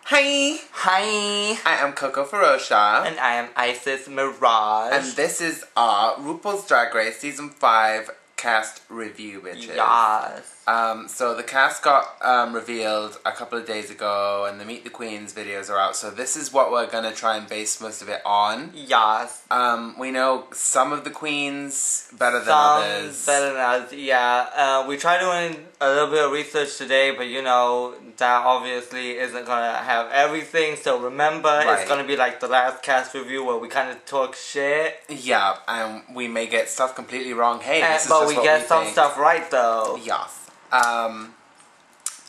Hi! Hi! I am Coco Ferocha. And I am Isis Mirage. And this is our RuPaul's Drag Race Season 5 cast review, bitches. Yes. So the cast got revealed a couple of days ago, and the Meet the Queens videos are out, so this is what we're gonna try and base most of it on. Yes. We know some of the queens better than others. Some better than others, yeah. We tried doing a little bit of research today, but you know, that obviously isn't gonna have everything, so remember, It's gonna be like the last cast review where we kind of talk shit. Yeah, and we may get stuff completely wrong. Hey, this is but just we what get we some think. stuff right though. Yes.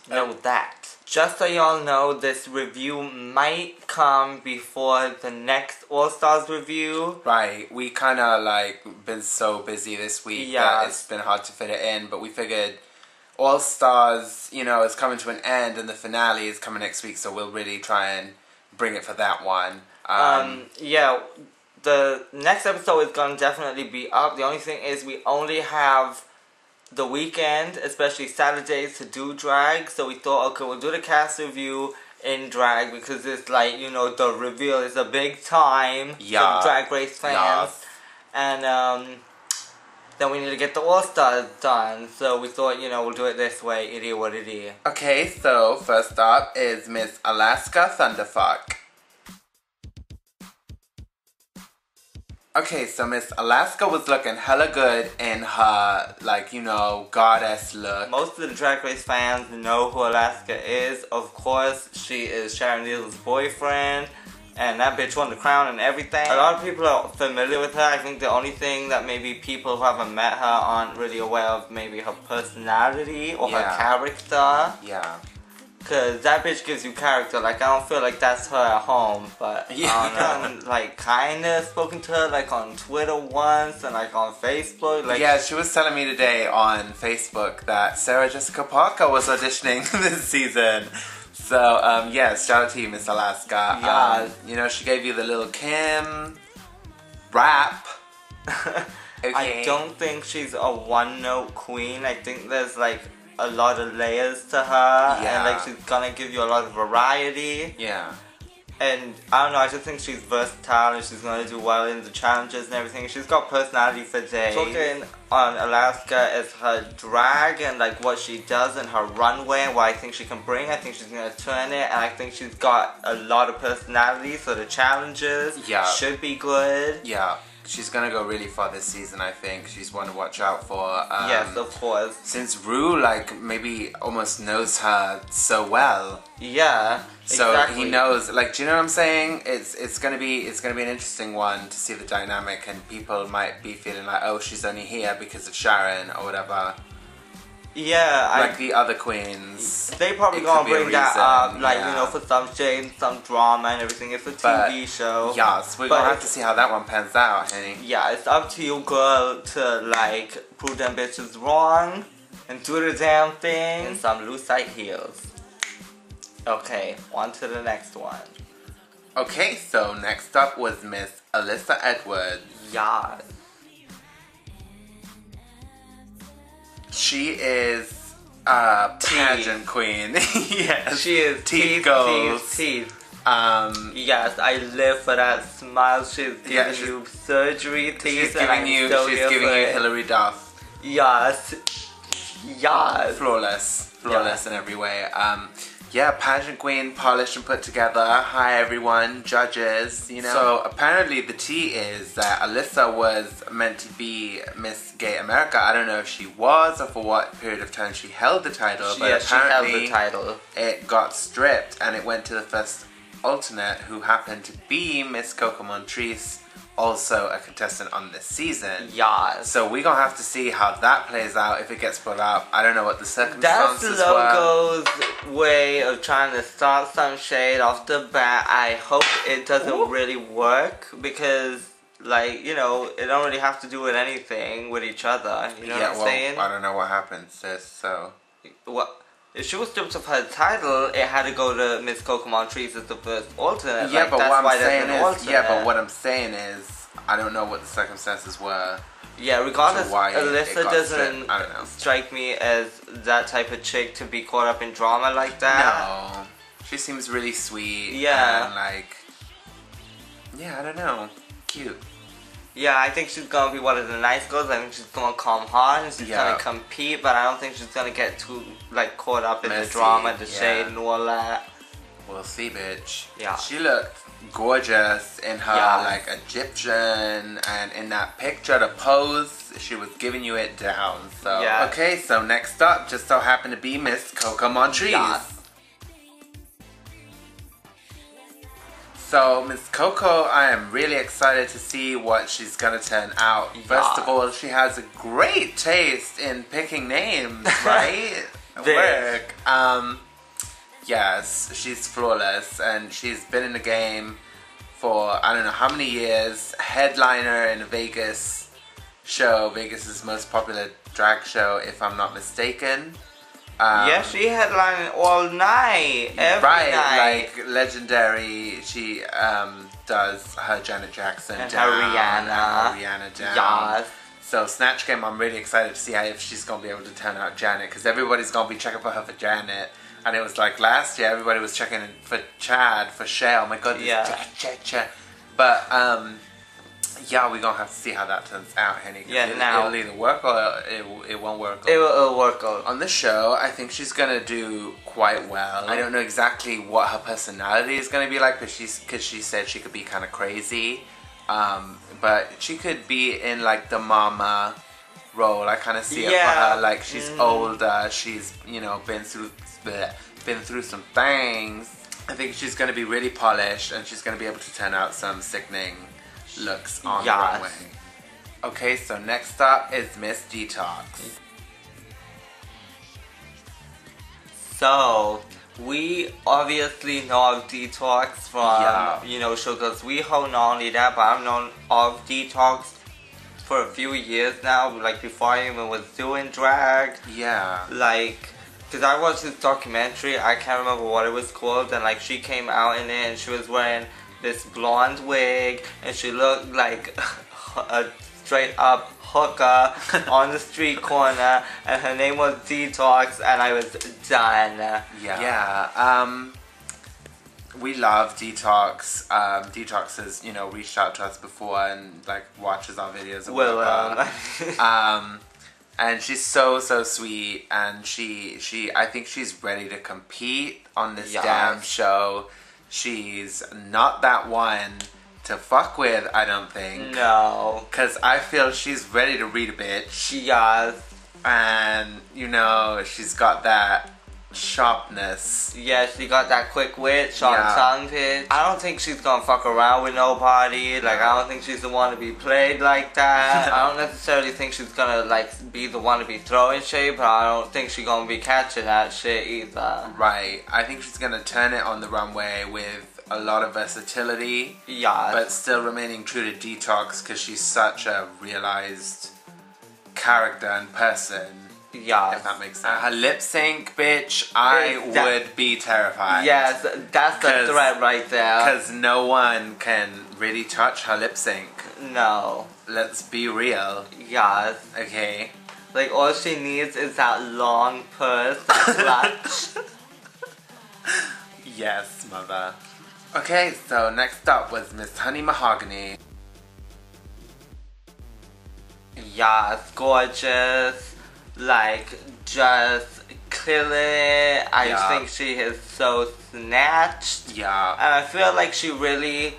Know that. Just so y'all know, this review might come before the next All-Stars review. Right, we kind of like been so busy this week that it's been hard to fit it in, but we figured All-Stars, you know, is coming to an end and the finale is coming next week, so we'll really try and bring it for that one. Yeah, the next episode is going to definitely be up. The only thing is we only have the weekend, especially Saturdays, to do drag, so we thought, okay, we'll do the cast review in drag because it's like, you know, the reveal is a big time for Drag Race fans, and then we need to get the All-Stars done, so we thought, you know, we'll do it this way, it is what it is. Okay, so first up is Miss Alaska Thunderfuck. Okay, so Miss Alaska was looking hella good in her, like, you know, goddess look. Most of the Drag Race fans know who Alaska is. Of course, she is Sharon Needles' boyfriend, and that bitch won the crown and everything. A lot of people are familiar with her. I think the only thing that maybe people who haven't met her aren't really aware of maybe her personality or her character. Yeah. Cause that bitch gives you character. Like, I don't feel like that's her at home, but I don't know, like, kinda spoken to her like on Twitter once and like on Facebook. Like, yeah, she was telling me today on Facebook that Sarah Jessica Parker was auditioning this season. So yes, shout out to you, Miss Alaska. Yeah. You know, she gave you the Lil' Kim rap. Okay. I don't think she's a one-note queen. I think there's like a lot of layers to her, and like she's gonna give you a lot of variety. Yeah. And I don't know, I just think she's versatile and she's gonna do well in the challenges and everything. She's got personality for days. Talking on Alaska is her drag and like what she does in her runway and what I think she can bring. I think she's gonna turn it, and I think she's got a lot of personality, so the challenges should be good. Yeah. She's gonna go really far this season, I think. She's one to watch out for. Yes, of course. Since Ru, like, maybe almost knows her so well. Yeah, so exactly. He knows, like, do you know what I'm saying? It's gonna be an interesting one to see the dynamic, and people might be feeling like, oh, she's only here because of Sharon or whatever. Yeah, like the other queens. They probably gonna bring that up, like, you know, for some shade, some drama and everything. It's a TV show. Yes, we're gonna have to see how that one pans out, honey. Yeah, it's up to you, girl, to, like, prove them bitches wrong and do the damn thing in some lucite heels. Okay, on to the next one. Okay, so next up was Miss Alyssa Edwards. Yes. She is a pageant queen. Yes. She is teeth. Yes, I live for that smile. She's giving you surgery teeth. She's giving you Hilary Duff. Yes. Yes. Flawless in every way. Yeah, pageant queen, polished and put together. Hi everyone, judges, you know. So apparently the tea is that Alyssa was meant to be Miss Gay America. I don't know if she was or for what period of time she held the title, but apparently she held the title. It got stripped and it went to the first alternate, who happened to be Miss Coco Montrese, also a contestant on this season. Yeah. So we're gonna have to see how that plays out if it gets brought up. I don't know what the circumstances That's Logo's way of trying to start some shade off the bat. I hope it doesn't really work because, like, you know, it don't really have to do with anything with each other. You know what I'm saying? I don't know what happened, sis, so... What? If she was stripped of her title, it had to go to Miss Coco Montrese as the first alternate. Yeah, like, but that's what why I'm saying there's an alternate. yeah, but what I'm saying is, I don't know what the circumstances were. Yeah, regardless, Alyssa doesn't strike me as that type of chick to be caught up in drama like that. No. She seems really sweet. Yeah. And like, yeah, I don't know. Cute. Yeah, I think she's gonna be one of the nice girls. I think she's gonna calm hard and she's gonna compete, but I don't think she's gonna get too like caught up in the drama, the shade, and all that. We'll see, bitch. Yeah. She looked gorgeous in her like Egyptian, and in that picture, the pose, she was giving you it down. So okay, so next up, just so happened to be Miss Coco Montrese. Yes. So, Miss Coco, I am really excited to see what she's gonna turn out. First of all, she has a great taste in picking names, right? Work. Yes, she's flawless, and she's been in the game for I don't know how many years. Headliner in a Vegas show, Vegas' most popular drag show, if I'm not mistaken. Yeah, she headlined all night, every night. Like legendary. She does her Janet Jackson and down, her Rihanna down. Yes. So Snatch Game, I'm really excited to see if she's gonna be able to turn out Janet, because everybody's gonna be checking for her for Janet, and it was like last year everybody was checking for Chad, for Shay. Oh my god, Chad. But yeah, we're gonna have to see how that turns out, Henny. It'll either work or it won't work. It'll work out. On the show, I think she's gonna do quite well. I don't know exactly what her personality is gonna be like, because she said she could be kind of crazy. But she could be in like the mama role. I kind of see it for her. Like she's older. She's been through some things. I think she's gonna be really polished, and she's gonna be able to turn out some sickening looks on the runway. Okay, so next up is Miss Detox. So we obviously know of Detox from show, because we hold not only that, but I've known of Detox for a few years now, like before I even was doing drag. Yeah. Like, because I watched this documentary, I can't remember what it was called, and like she came out in it and she was wearing this blonde wig, and she looked like a straight up hooker on the street corner, and her name was Detox, and I was done. We love Detox. Detox has reached out to us before and like watches our videos. And she's so sweet, and she I think she's ready to compete on this damn show. She's not that one to fuck with, I don't think. No. Because I feel she's ready to read a bitch. Yes. And, she's got that sharpness. Yeah, she got that quick wit, sharp tongue pitch. I don't think she's gonna fuck around with nobody. Like, I don't think she's the one to be played like that. I don't necessarily think she's gonna, like, be the one to be throwing shade, but I don't think she's gonna be catching that shit either. Right. I think she's gonna turn it on the runway with a lot of versatility. Yeah. But still remaining true to Detox, because she's such a realized character and person. Yeah. If that makes sense. Her lip sync, bitch, I would be terrified. Yes, that's the threat right there. Because no one can really touch her lip sync. No. Let's be real. Yes. Okay. Like, all she needs is that long purse, that clutch. Yes, mother. Okay, so next up was Miss Honey Mahogany. Yes, gorgeous. Like, just killing it. I think she is so snatched. Yeah. And I feel like she really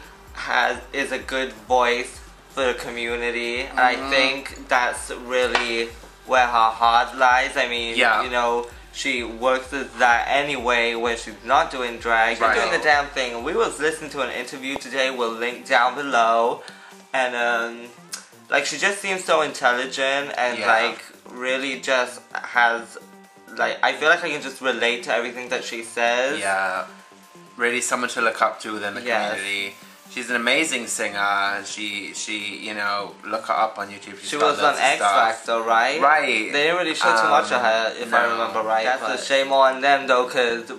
is a good voice for the community. And I think that's really where her heart lies. I mean, she works with that anyway when she's not doing drag. She's doing the damn thing. And we was listening to an interview today. We'll link down below. And, like, she just seems so intelligent and, like, really just has, like, I feel like I can just relate to everything that she says. Yeah. Really someone to look up to within the community. She's an amazing singer. She look her up on YouTube. She was on X Factor, right? Right. They didn't really show too much of her, if I remember right. That's a shame on them, though, because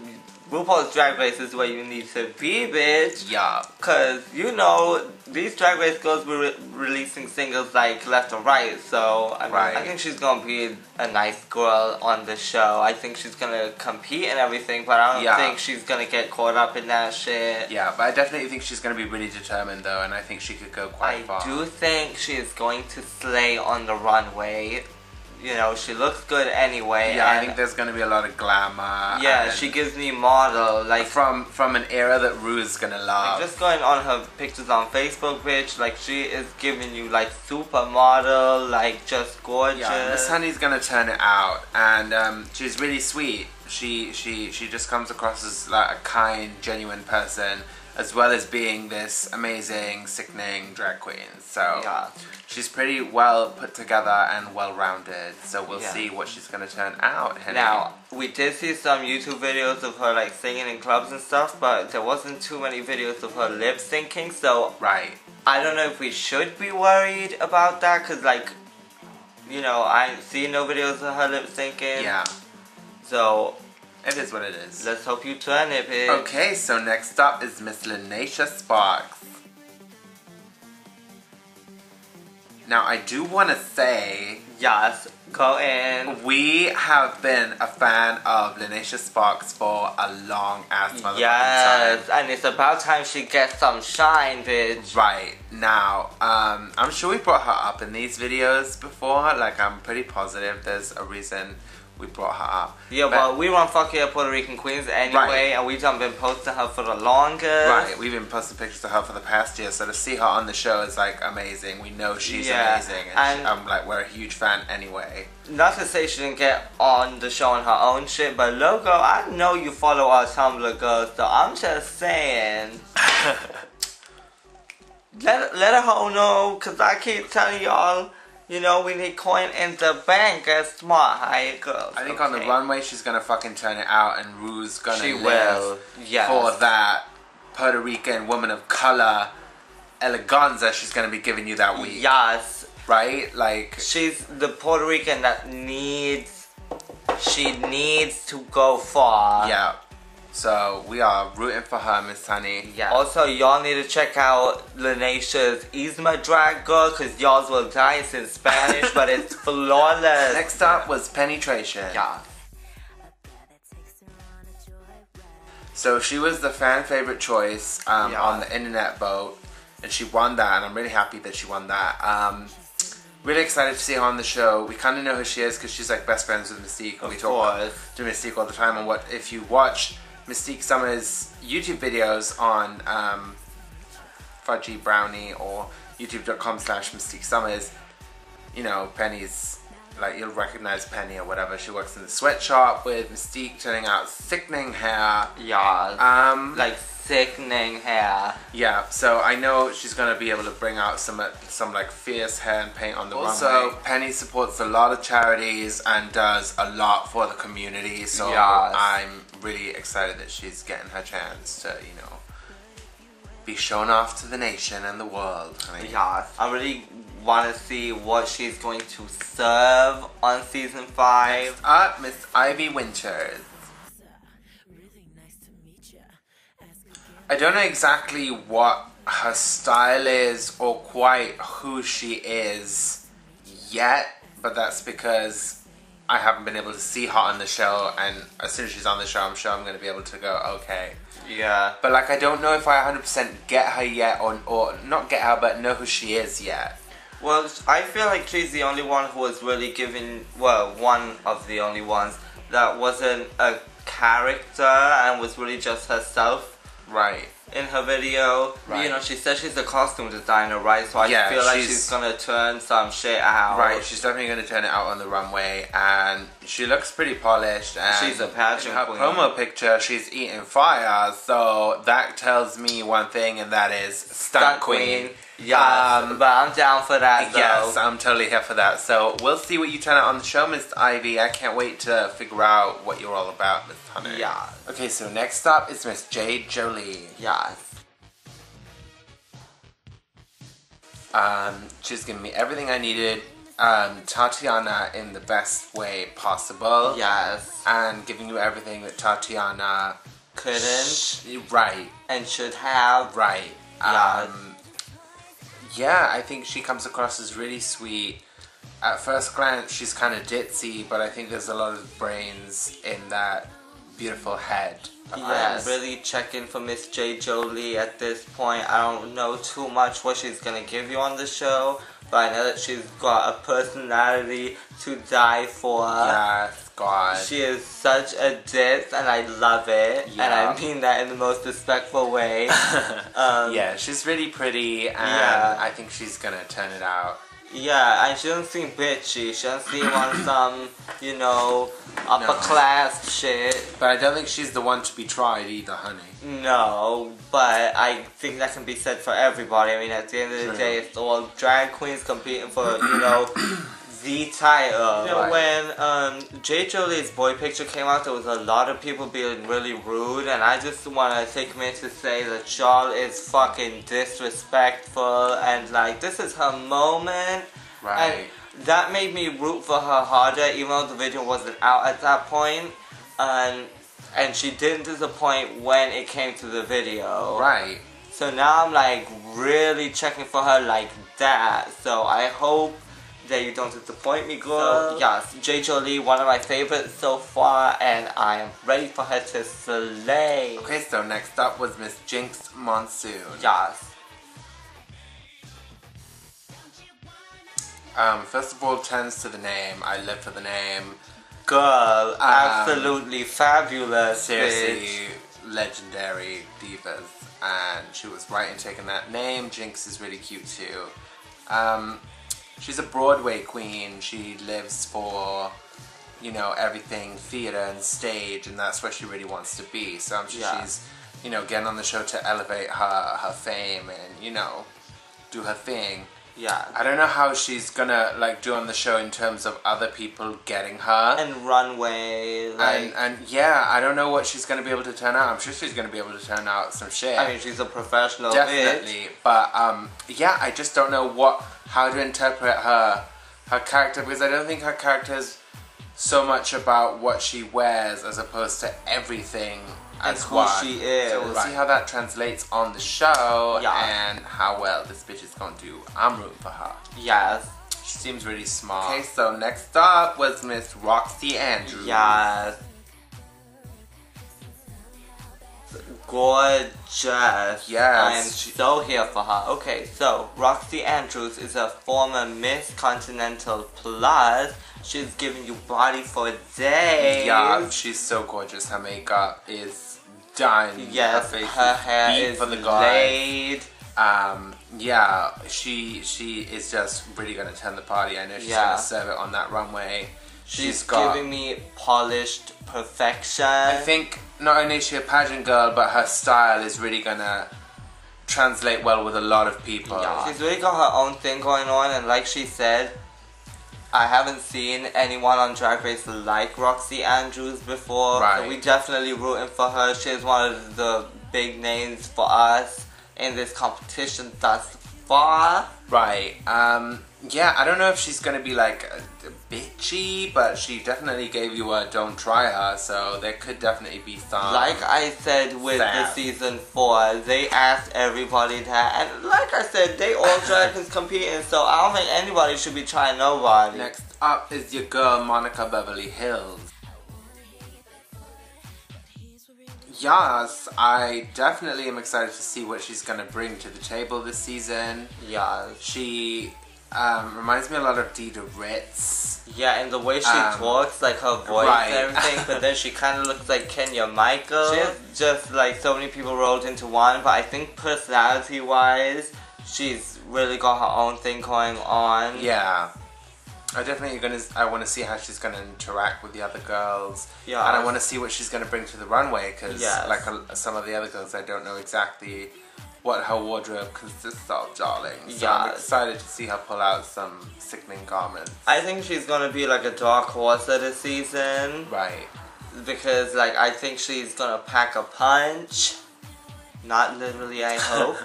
RuPaul's Drag Race is where you need to be, bitch. Yeah. Cause you know these Drag Race girls were releasing singles like left and right, so I think she's gonna be a nice girl on the show. I think she's gonna compete and everything, but I don't think she's gonna get caught up in that shit. Yeah, but I definitely think she's gonna be really determined though, and I think she could go quite far. I do think she is going to slay on the runway. You know, she looks good anyway. Yeah, I think there's gonna be a lot of glamour. Yeah, she gives me model like from an era that Ru's gonna love. Like, just going on her pictures on Facebook, bitch. Like she is giving you like supermodel, like just gorgeous. Yeah, Miss Honey's gonna turn it out, and she's really sweet. She just comes across as like a kind, genuine person, as well as being this amazing, sickening drag queen. So yeah. She's pretty well put together and well-rounded, so we'll see what she's gonna turn out. Henny. Now, we did see some YouTube videos of her like singing in clubs and stuff, but there wasn't too many videos of her lip syncing, so I don't know if we should be worried about that, cause like, you know, I ain't seen no videos of her lip syncing. Yeah. So it is what it is. Let's hope you turn it, bitch. Okay, so next up is Miss Lanisha Spark. Now, I do want to say... Yes, go in. We have been a fan of Lanisha Sparks for a long-ass motherfucking time. Yes, and it's about time she gets some shine, bitch. Right. Now, I'm sure we brought her up in these videos before. Like, I'm pretty positive there's a reason we brought her up. Yeah, but we run Fuck Yeah Puerto Rican Queens anyway, and we've been posting her for the longest. Right, we've been posting pictures of her for the past year, so to see her on the show is like amazing. We know she's amazing, and I'm like, we're a huge fan anyway. Not to say she didn't get on the show on her own shit, but Logo, I know you follow our Tumblr girls, so I'm just saying. let her hoe know, cause I keep telling y'all, you know, we need coin in the bank as smart higher girls. I think on the runway she's gonna fucking turn it out, and Ru's gonna live for that Puerto Rican woman of color eleganza she's gonna be giving you that week. Yes. Right? Like, she's the Puerto Rican that needs to go far. Yeah. So, we are rooting for her, Miss Honey. Yeah. Also, y'all need to check out Lanisha's Isma Drag Girl, because y'all will die. It's in Spanish, but it's flawless. Next up was Penetration. Yeah. So, she was the fan favorite choice on the internet vote, and she won that, and I'm really happy that she won that. Really excited to see her on the show. We kind of know who she is, because she's like best friends with Mystique. We talk to Mystique all the time, and if you watch Mystique Summer's YouTube videos on Fudgy Brownie or youtube.com/Mystique Summers, you know, Penny's, like, you'll recognize Penny or whatever. She works in the sweatshop with Mystique, turning out sickening hair. Yeah. Like sickening hair. Yeah, so I know she's gonna be able to bring out some like fierce hair and paint on the runway. Also, Penny supports a lot of charities and does a lot for the community, so I'm really excited that she's getting her chance to, you know, be shown off to the nation and the world. Yeah, I really want to see what she's going to serve on season 5. Next up, Miss Ivy Winters. I don't know exactly what her style is or quite who she is yet, but that's because I haven't been able to see her on the show, and as soon as she's on the show, I'm sure I'm going to be able to go, okay. Yeah. But like, I don't know if I 100% get her yet, or not get her, but know who she is yet. Well, I feel like she's the only one who was really giving, well, one of the only ones that wasn't a character and was really just herself. Right. In her video, you know, she said she's a costume designer, right? So I feel like she's gonna turn some shit out. Right, she's definitely gonna turn it out on the runway, and she looks pretty polished. And she's a pageant queen. In her promo picture, she's eating fire, so that tells me one thing, and that is stunt queen. Yeah, but I'm down for that, though. Yes, I'm totally here for that. So we'll see what you turn out on the show, Miss Ivy. I can't wait to figure out what you're all about, Miss Hunter. Yeah. Okay, so next up is Miss Jade Jolie. Yes. She's giving me everything I needed. Tatiana in the best way possible. Yes. And giving you everything that Tatiana couldn't. Right. And should have. Right. Yeah. Yeah, I think she comes across as really sweet. At first glance, she's kind of ditzy, but I think there's a lot of brains in that beautiful head of hers. Really checking for Miss Jade Jolie at this point. I don't know too much what she's gonna give you on the show, but I know that she's got a personality to die for. Yes, God. She is such a ditz, and I love it. Yeah. And I mean that in the most respectful way. Yeah, she's really pretty, and I think she's gonna turn it out. Yeah, and she doesn't seem bitchy. She doesn't seem on some, you know, upper class shit. But I don't think she's the one to be tried either, honey. No, but I think that can be said for everybody. I mean, at the end of the day, it's all drag queens competing for, you know, the title. You know, when Jade Jolie's boy picture came out, there was a lot of people being really rude, and I just want to take a minute to say that y'all is fucking disrespectful, and like, this is her moment. Right. And that made me root for her harder, even though the video wasn't out at that point. And she didn't disappoint when it came to the video. Right. So now I'm like really checking for her like that. So I hope that you don't disappoint me, girl. So, yes, Jade Jolie, one of my favorites so far, and I am ready for her to slay. Okay, so next up was Miss Jinx Monsoon. Yes. First of all, turns to the name. I live for the name. Girl, absolutely fabulous. Seriously, bitch. Legendary divas. And she was right in taking that name. Jinx is really cute too. She's a Broadway queen. She lives for, you know, everything theater and stage, and that's where she really wants to be. So I'm sure she's, you know, getting on the show to elevate her fame and, you know, do her thing. Yeah. I don't know how she's gonna like do on the show in terms of other people getting her. And runway, like, and yeah, I don't know what she's gonna be able to turn out. I'm sure she's gonna be able to turn out some shit. I mean, she's a professional definitely, bitch. But yeah, I just don't know how to interpret her character, because I don't think her character is so much about what she wears as opposed to everything as who one. she is. So we'll see how that translates on the show, yeah, and how well this bitch is gonna do. I'm rooting for her. Yes. She seems really smart. Okay, so next up was Miss Roxxxy Andrews. Yes. Gorgeous. Yes. I am so here for her. Okay, so Roxxxy Andrews is a former Miss Continental Plus. She's giving you body for days. Yeah, she's so gorgeous. Her makeup is done. Yes, her hair is laid. Yeah, she is just really gonna turn the party. I know she's gonna serve it on that runway. She's giving me polished perfection. I think not only is she a pageant girl, but her style is really gonna translate well with a lot of people. Yeah, she's really got her own thing going on, and like she said, I haven't seen anyone on Drag Race like Roxxxy Andrews before. Right. So we definitely rooting for her. She's one of the big names for us in this competition thus far. Right. Yeah, I don't know if she's gonna be like bitchy, but she definitely gave you a don't try her, so there could definitely be some. Like I said with the season 4, they asked everybody that, and like I said, they all drag queens competing, so I don't think anybody should be trying nobody. Next up is your girl Monica Beverly Hills. Yes, I definitely am excited to see what she's gonna bring to the table this season. Yeah, she reminds me a lot of Dita Ritz. Yeah, and the way she talks, like her voice and everything, but then she kind of looks like Kenya Michael. She's just like so many people rolled into one, but I think personality-wise, she's really got her own thing going on. Yeah. I want to see how she's going to interact with the other girls. Yeah. And I want to see what she's going to bring to the runway, because like some of the other girls, I don't know exactly what her wardrobe consists of, darling. So I'm excited to see her pull out some sickening garments. I think she's going to be like a dark horse of the season. Right. Because like I think she's going to pack a punch. Not literally, I hope.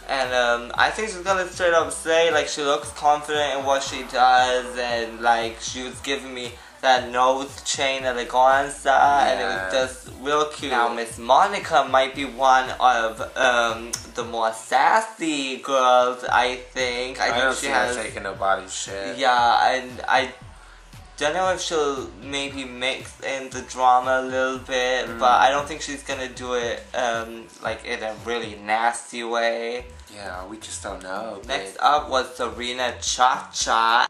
And I think she's gonna straight up say, like, she looks confident in what she does, and like she was giving me that nose chain eleganza, and it was just real cute. Now, Miss Monica might be one of the more sassy girls, I think. I think don't she see has her taking nobody's shit. Yeah, and I don't know if she'll maybe mix in the drama a little bit, but I don't think she's gonna do it like in a really nasty way. Yeah, we just don't know. Next up was Sabrina ChaCha.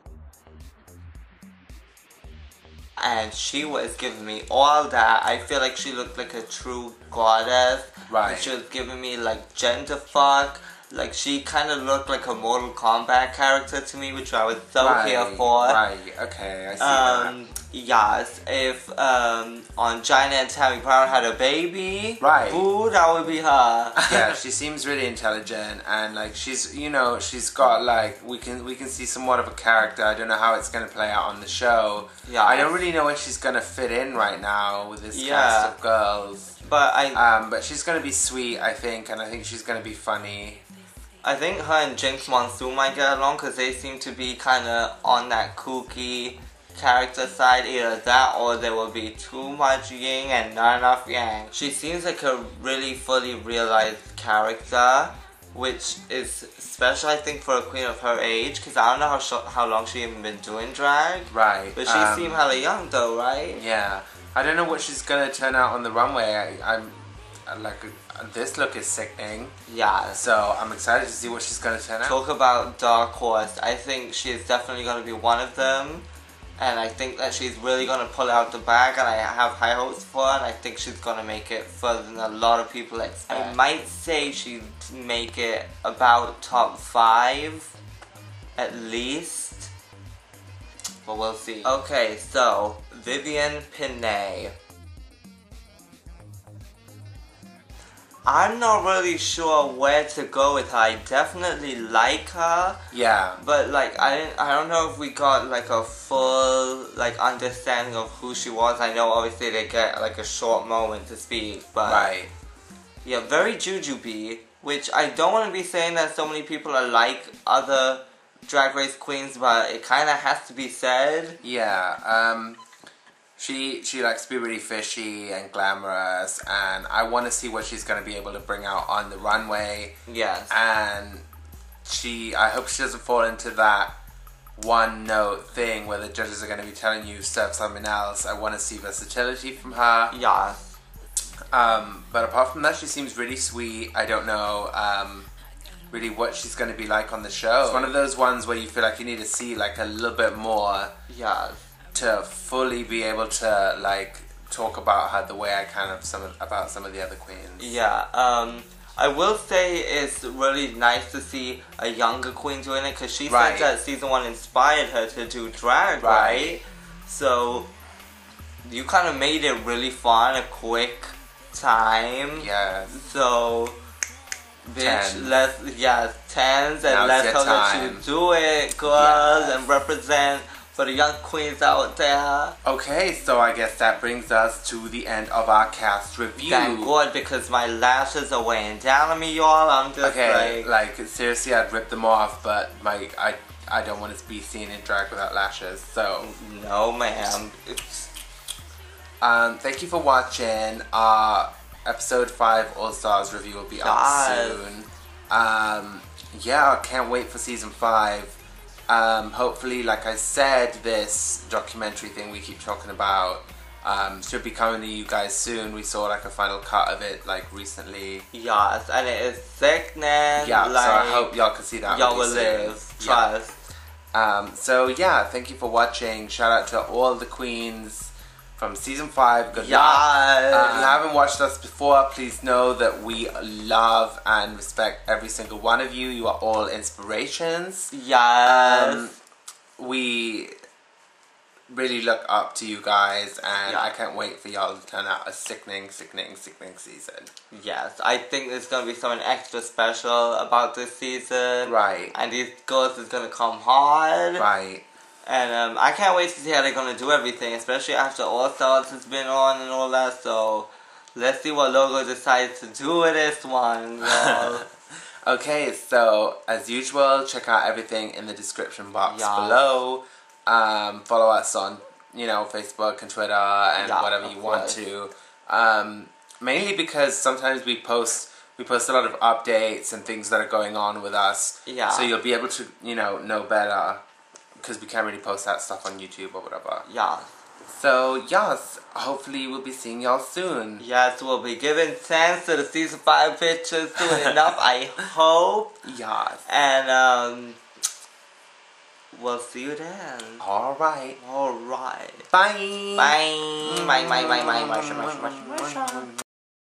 And she was giving me all that. I feel like she looked like a true goddess. Right. And she was giving me like gender fuck. Like she kind of looked like a Mortal Kombat character to me, which I was so here for. Right, okay, I see that. Yes, if Gina and Tammy Brown had a baby, right, ooh, that would be her. Yeah, she seems really intelligent, and like she's, you know, she's got like we can see somewhat of a character. I don't know how it's gonna play out on the show. Yeah, I don't really know where she's gonna fit in right now with this cast of girls. But but she's gonna be sweet, I think, and I think she's gonna be funny. I think her and Jinx Monsoon might get along because they seem to be kind of on that kooky character side. Either that or there will be too much yin and not enough yang. She seems like a really fully realized character, which is special, I think, for a queen of her age, because I don't know how long she even been doing drag. Right. But she seemed hella young though, right? Yeah. I don't know what she's gonna turn out on the runway. I'm like, this look is sickening. Yeah. So I'm excited to see what she's gonna turn out. Talk about dark horse. I think she is definitely gonna be one of them. And I think that she's really going to pull out the bag, and I have high hopes for her, and I think she's going to make it further than a lot of people expect. I might say she'd make it about top 5, at least, but we'll see. Okay, so, Vivienne Pinay. I'm not really sure where to go with her. I definitely like her. Yeah. But like I don't know if we got like a full like understanding of who she was. I know obviously they get like a short moment to speak, but right. Yeah, very jujube, which I don't want to be saying that so many people are like other Drag Race queens, but it kind of has to be said. Yeah. She likes to be really fishy and glamorous, and I want to see what she's going to be able to bring out on the runway. Yes. And I hope she doesn't fall into that one note thing where the judges are going to be telling you serve something else. I want to see versatility from her. Yeah. But apart from that, she seems really sweet. I don't know really what she's going to be like on the show. It's one of those ones where you feel like you need to see like a little bit more. Yeah. To fully be able to like talk about her the way I can about some of the other queens. Yeah, I will say it's really nice to see a younger queen doing it, because she said that season 1 inspired her to do drag, right? So you kind of made it really fun, a quick time. Yeah. So bitch, tens, and let's hope that you do it, girls, and represent for the young queens out there. Okay, so I guess that brings us to the end of our cast review. Thank God, because my lashes are weighing down on me, y'all. I'm just like seriously, I'd rip them off, but I don't want to be seen in drag without lashes, so. No, ma'am. Thank you for watching. Episode 5 All Stars review will be up soon. Yeah, I can't wait for season 5. Hopefully, like I said, this documentary thing we keep talking about should be coming to you guys soon. We saw like a final cut of it like recently. Yes, and it is sickening. Yeah, like, so I hope y'all can see that. Y'all will live. Trust. So yeah, thank you for watching. Shout out to all the queens from season 5. Good luck. If you haven't watched us before, please know that we love and respect every single one of you. You are all inspirations. Yes. We really look up to you guys, and I can't wait for y'all to turn out a sickening season. Yes, I think there's going to be something extra special about this season. Right. And these girls is going to come hard. Right. And I can't wait to see how they're going to do everything, especially after All Stars has been on and all that. So let's see what Logo decides to do with this one, y'all. Okay, so as usual, check out everything in the description box below. Follow us on you know, Facebook and Twitter and whatever you want to. Mainly because sometimes we post a lot of updates and things that are going on with us. Yeah. So you'll be able to, you know better, because we can't really post that stuff on YouTube or whatever. Yeah. So, yes, hopefully we'll be seeing y'all soon. Yes, we'll be giving thanks to the season 5 pictures soon enough, I hope. Yes. And, we'll see you then. Alright. Alright. Bye. Bye. Bye.